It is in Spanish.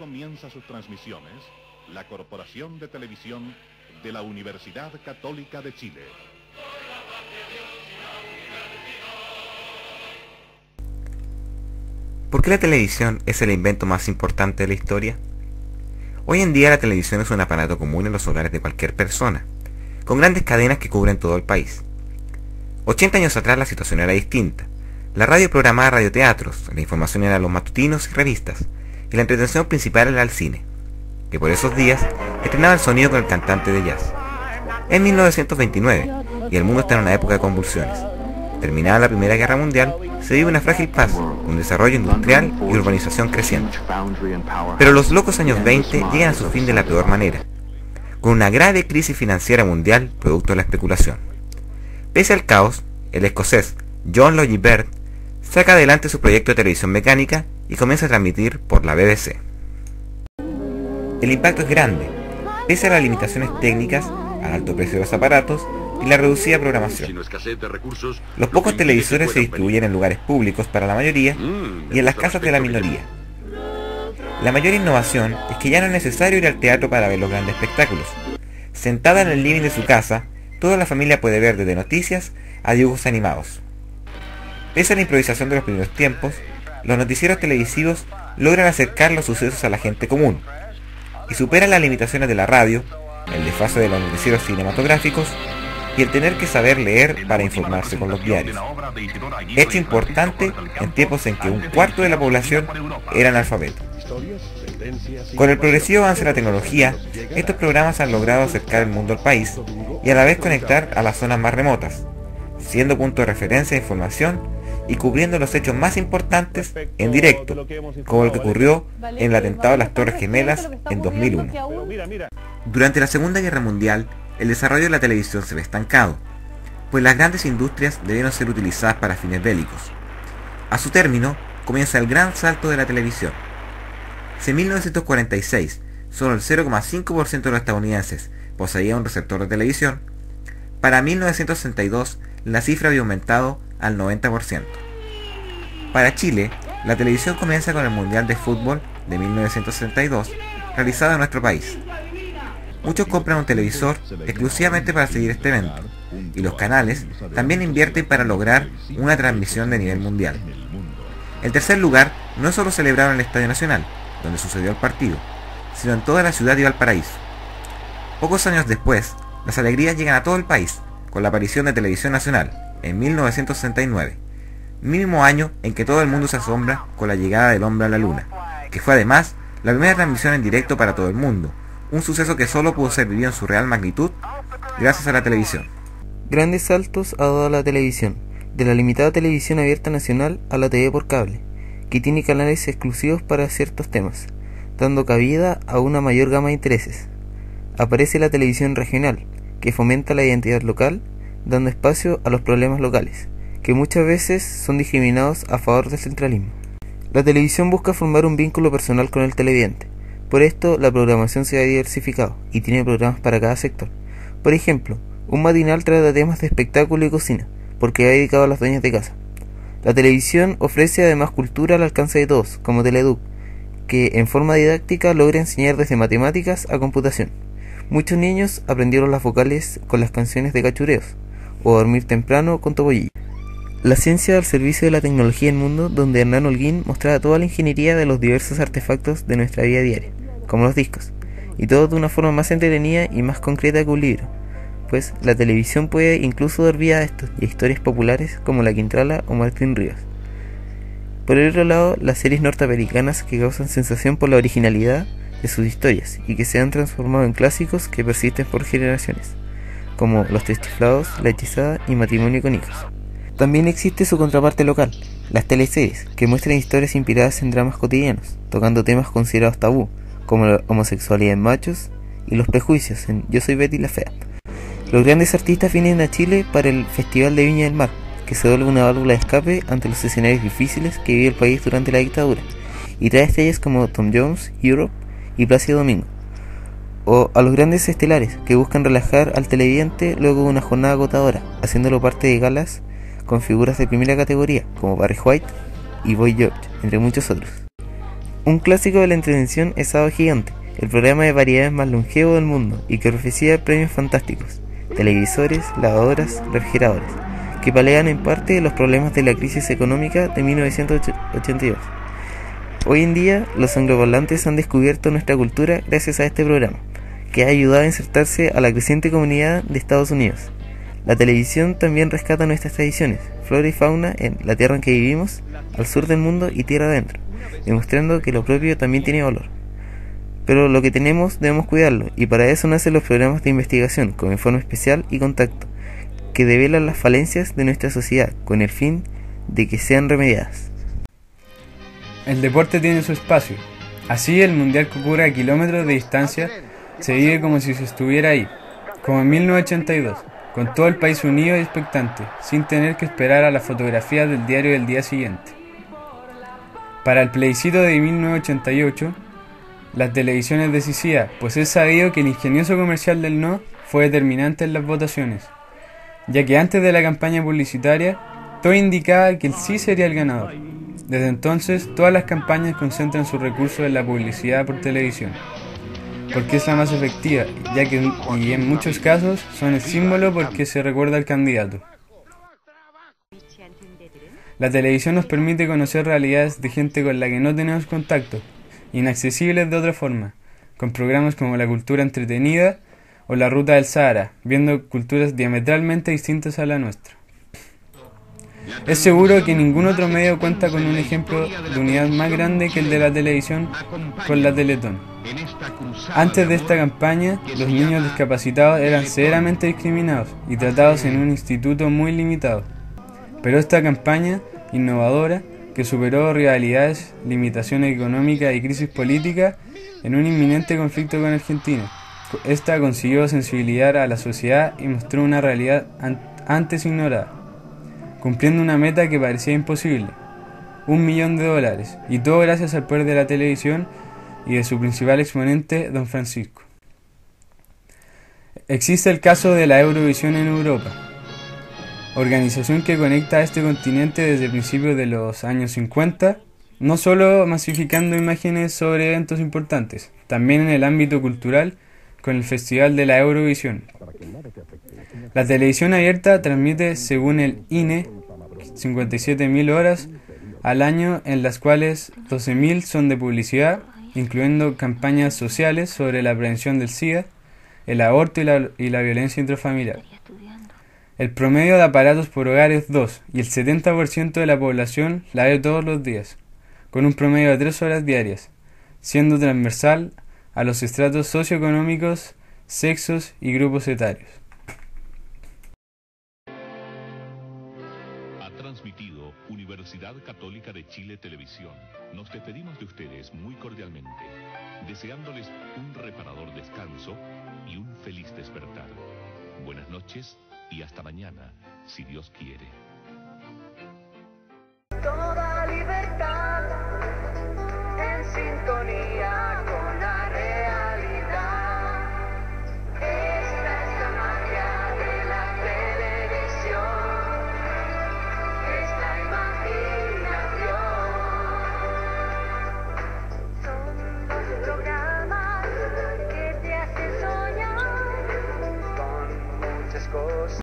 comienza sus transmisiones la Corporación de Televisión de la Universidad Católica de Chile. ¿Por qué la televisión es el invento más importante de la historia? Hoy en día la televisión es un aparato común en los hogares de cualquier persona, con grandes cadenas que cubren todo el país. 80 años atrás la situación era distinta. La radio programaba radioteatros, la información era los matutinos y revistas, y la entretención principal era el cine, que por esos días estrenaba el sonido con el cantante de jazz. En 1929, y el mundo está en una época de convulsiones. Terminada la Primera Guerra Mundial, se vive una frágil paz, un desarrollo industrial y urbanización creciente. Pero los locos años 20 llegan a su fin de la peor manera, con una grave crisis financiera mundial producto de la especulación. Pese al caos, el escocés John Logie Baird saca adelante su proyecto de televisión mecánica y comienza a transmitir por la BBC. El impacto es grande, pese a las limitaciones técnicas, al alto precio de los aparatos y la reducida programación. Los pocos televisores se distribuyen en lugares públicos para la mayoría y en las casas de la minoría. La mayor innovación es que ya no es necesario ir al teatro para ver los grandes espectáculos. Sentada en el living de su casa, toda la familia puede ver desde noticias a dibujos animados. Pese a la improvisación de los primeros tiempos, los noticieros televisivos logran acercar los sucesos a la gente común y superan las limitaciones de la radio, el desfase de los noticieros cinematográficos y el tener que saber leer para informarse con los diarios. Hecho importante en tiempos en que un cuarto de la población era analfabeto. Con el progresivo avance de la tecnología, estos programas han logrado acercar el mundo al país y a la vez conectar a las zonas más remotas, siendo punto de referencia de información y cubriendo los hechos más importantes en directo, como lo que ocurrió en el atentado a las Torres Gemelas en 2001. Durante la Segunda Guerra Mundial, el desarrollo de la televisión se ve estancado, pues las grandes industrias debieron ser utilizadas para fines bélicos. A su término, comienza el gran salto de la televisión. Si en 1946 solo el 0,5% de los estadounidenses poseía un receptor de televisión, para 1962 la cifra había aumentado al 90%. Para Chile, la televisión comienza con el Mundial de Fútbol de 1962, realizado en nuestro país. Muchos compran un televisor exclusivamente para seguir este evento, y los canales también invierten para lograr una transmisión de nivel mundial. El tercer lugar no es solo celebrado en el Estadio Nacional, donde sucedió el partido, sino en toda la ciudad de Valparaíso. Pocos años después, las alegrías llegan a todo el país, con la aparición de Televisión Nacional, en 1969, mismo año en que todo el mundo se asombra con la llegada del hombre a la luna, que fue además la primera transmisión en directo para todo el mundo, un suceso que solo pudo ser vivido en su real magnitud gracias a la televisión. Grandes saltos ha dado la televisión, de la limitada televisión abierta nacional a la TV por cable, que tiene canales exclusivos para ciertos temas, dando cabida a una mayor gama de intereses. Aparece la televisión regional, que fomenta la identidad local, dando espacio a los problemas locales, que muchas veces son discriminados a favor del centralismo. La televisión busca formar un vínculo personal con el televidente. Por esto, la programación se ha diversificado y tiene programas para cada sector. Por ejemplo, un matinal trata temas de espectáculo y cocina, porque va dedicado a las dueñas de casa. La televisión ofrece además cultura al alcance de todos, como Teleduc, que en forma didáctica logra enseñar desde matemáticas a computación. Muchos niños aprendieron las vocales con las canciones de Cachureos, o a dormir temprano con Topollillo. La ciencia al servicio de la tecnología en el mundo, donde Hernán Holguín mostraba toda la ingeniería de los diversos artefactos de nuestra vida diaria, como los discos, y todo de una forma más entretenida y más concreta que un libro, pues la televisión puede incluso dar vida a estos y a historias populares como La Quintrala o Martín Rivas. Por el otro lado, las series norteamericanas que causan sensación por la originalidad de sus historias y que se han transformado en clásicos que persisten por generaciones, como Los Tres Chiflados, La Hechizada y Matrimonio con Hijos. También existe su contraparte local, las teleseries, que muestran historias inspiradas en dramas cotidianos, tocando temas considerados tabú, como la homosexualidad en machos y los prejuicios en Yo soy Betty la Fea. Los grandes artistas vienen a Chile para el Festival de Viña del Mar, que se vuelve una válvula de escape ante los escenarios difíciles que vive el país durante la dictadura, y trae estrellas como Tom Jones, Europe y Plácido Domingo, o a los grandes estelares que buscan relajar al televidente luego de una jornada agotadora, haciéndolo parte de galas con figuras de primera categoría como Barry White y Boy George, entre muchos otros. Un clásico de la entretención es Sábado Gigante, el programa de variedades más longevo del mundo y que ofrecía premios fantásticos, televisores, lavadoras, refrigeradores, que paliaban en parte los problemas de la crisis económica de 1982. Hoy en día, los angloparlantes han descubierto nuestra cultura gracias a este programa, que ha ayudado a insertarse a la creciente comunidad de Estados Unidos. La televisión también rescata nuestras tradiciones, flora y fauna en la tierra en que vivimos, al sur del mundo y tierra adentro, demostrando que lo propio también tiene valor. Pero lo que tenemos debemos cuidarlo, y para eso nacen los programas de investigación con Informe Especial y Contacto, que develan las falencias de nuestra sociedad con el fin de que sean remediadas. El deporte tiene su espacio. Así, el mundial que ocurre a kilómetros de distancia se vive como si se estuviera ahí, como en 1982, con todo el país unido y expectante, sin tener que esperar a las fotografías del diario del día siguiente. Para el plebiscito de 1988, la televisión es decisiva, pues es sabido que el ingenioso comercial del no fue determinante en las votaciones, ya que antes de la campaña publicitaria, todo indicaba que el sí sería el ganador. Desde entonces, todas las campañas concentran sus recursos en la publicidad por televisión, porque es la más efectiva, ya que y en muchos casos son el símbolo porque se recuerda al candidato. La televisión nos permite conocer realidades de gente con la que no tenemos contacto, inaccesibles de otra forma, con programas como La Cultura Entretenida o La Ruta del Sahara, viendo culturas diametralmente distintas a la nuestra. Es seguro que ningún otro medio cuenta con un ejemplo de unidad más grande que el de la televisión con la Teletón. Antes de esta campaña, los niños discapacitados eran severamente discriminados y tratados en un instituto muy limitado. Pero esta campaña, innovadora, que superó rivalidades, limitaciones económicas y crisis política en un inminente conflicto con Argentina, esta consiguió sensibilizar a la sociedad y mostró una realidad antes ignorada, cumpliendo una meta que parecía imposible, $1 millón, y todo gracias al poder de la televisión y de su principal exponente, Don Francisco. Existe el caso de la Eurovisión en Europa, organización que conecta a este continente desde principios de los años 50, no solo masificando imágenes sobre eventos importantes, también en el ámbito cultural con el Festival de la Eurovisión. La televisión abierta transmite, según el INE, 57.000 horas al año, en las cuales 12.000 son de publicidad, incluyendo campañas sociales sobre la prevención del SIDA, el aborto y la violencia intrafamiliar. El promedio de aparatos por hogar es 2 y el 70% de la población la ve todos los días, con un promedio de 3 horas diarias, siendo transversal a los estratos socioeconómicos, sexos y grupos etarios. Ha transmitido Universidad Católica de Chile Televisión. Nos despedimos de ustedes muy cordialmente, deseándoles un reparador descanso y un feliz despertar. Buenas noches y hasta mañana, si Dios quiere. Toda libertad en sintonía.